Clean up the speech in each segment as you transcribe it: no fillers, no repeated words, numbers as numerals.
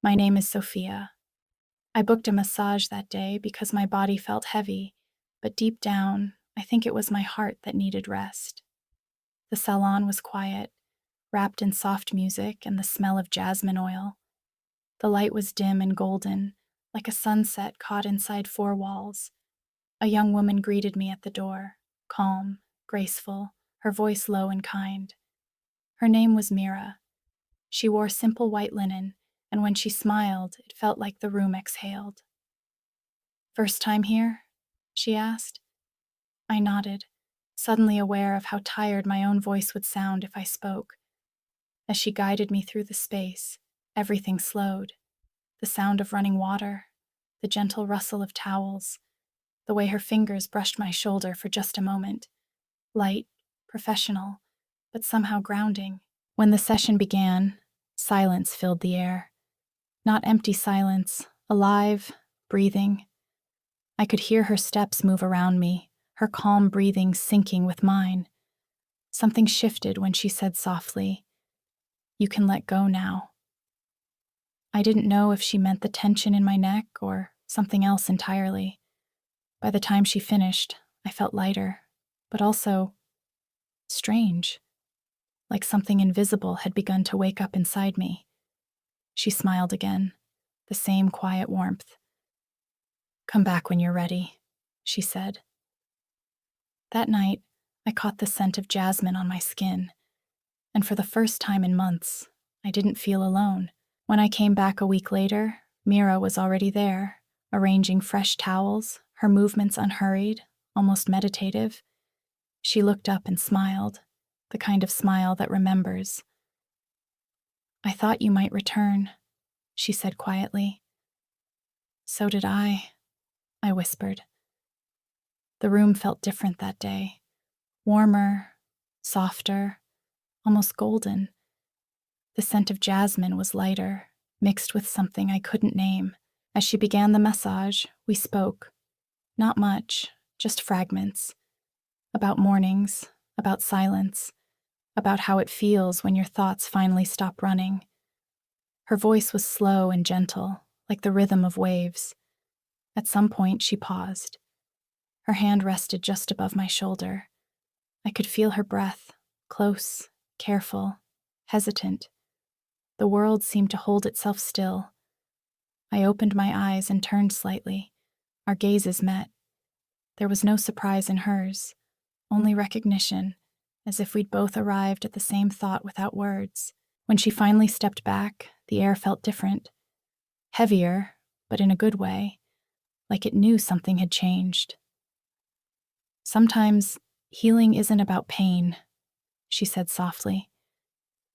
My name is Sophia. I booked a massage that day because my body felt heavy, but deep down, I think it was my heart that needed rest. The salon was quiet, wrapped in soft music and the smell of jasmine oil. The light was dim and golden, like a sunset caught inside four walls. A young woman greeted me at the door, calm, graceful, her voice low and kind. Her name was Mira. She wore simple white linen, and when she smiled, it felt like the room exhaled. "First time here?" she asked. I nodded, suddenly aware of how tired my own voice would sound if I spoke. As she guided me through the space, everything slowed. The sound of running water, the gentle rustle of towels, the way her fingers brushed my shoulder for just a moment. Light, professional, but somehow grounding. When the session began, silence filled the air. Not empty silence, alive, breathing. I could hear her steps move around me, her calm breathing syncing with mine. Something shifted when she said softly, "You can let go now." I didn't know if she meant the tension in my neck or something else entirely. By the time she finished, I felt lighter, but also strange, like something invisible had begun to wake up inside me. She smiled again, the same quiet warmth. "Come back when you're ready," she said. That night, I caught the scent of jasmine on my skin, and for the first time in months, I didn't feel alone. When I came back a week later, Mira was already there, arranging fresh towels, her movements unhurried, almost meditative. She looked up and smiled, the kind of smile that remembers. "I thought you might return," she said quietly. "So did I whispered. The room felt different that day. Warmer, softer, almost golden. The scent of jasmine was lighter, mixed with something I couldn't name. As she began the massage, we spoke. Not much, just fragments. About mornings, about silence, about how it feels when your thoughts finally stop running. Her voice was slow and gentle, like the rhythm of waves. At some point, she paused. Her hand rested just above my shoulder. I could feel her breath, close, careful, hesitant. The world seemed to hold itself still. I opened my eyes and turned slightly. Our gazes met. There was no surprise in hers, only recognition, as if we'd both arrived at the same thought without words. When she finally stepped back, the air felt different. Heavier, but in a good way, like it knew something had changed. "Sometimes healing isn't about pain," she said softly.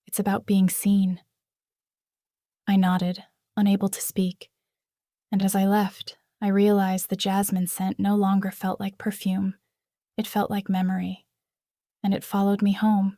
"It's about being seen." I nodded, unable to speak, and as I left, I realized the jasmine scent no longer felt like perfume. It felt like memory, and it followed me home.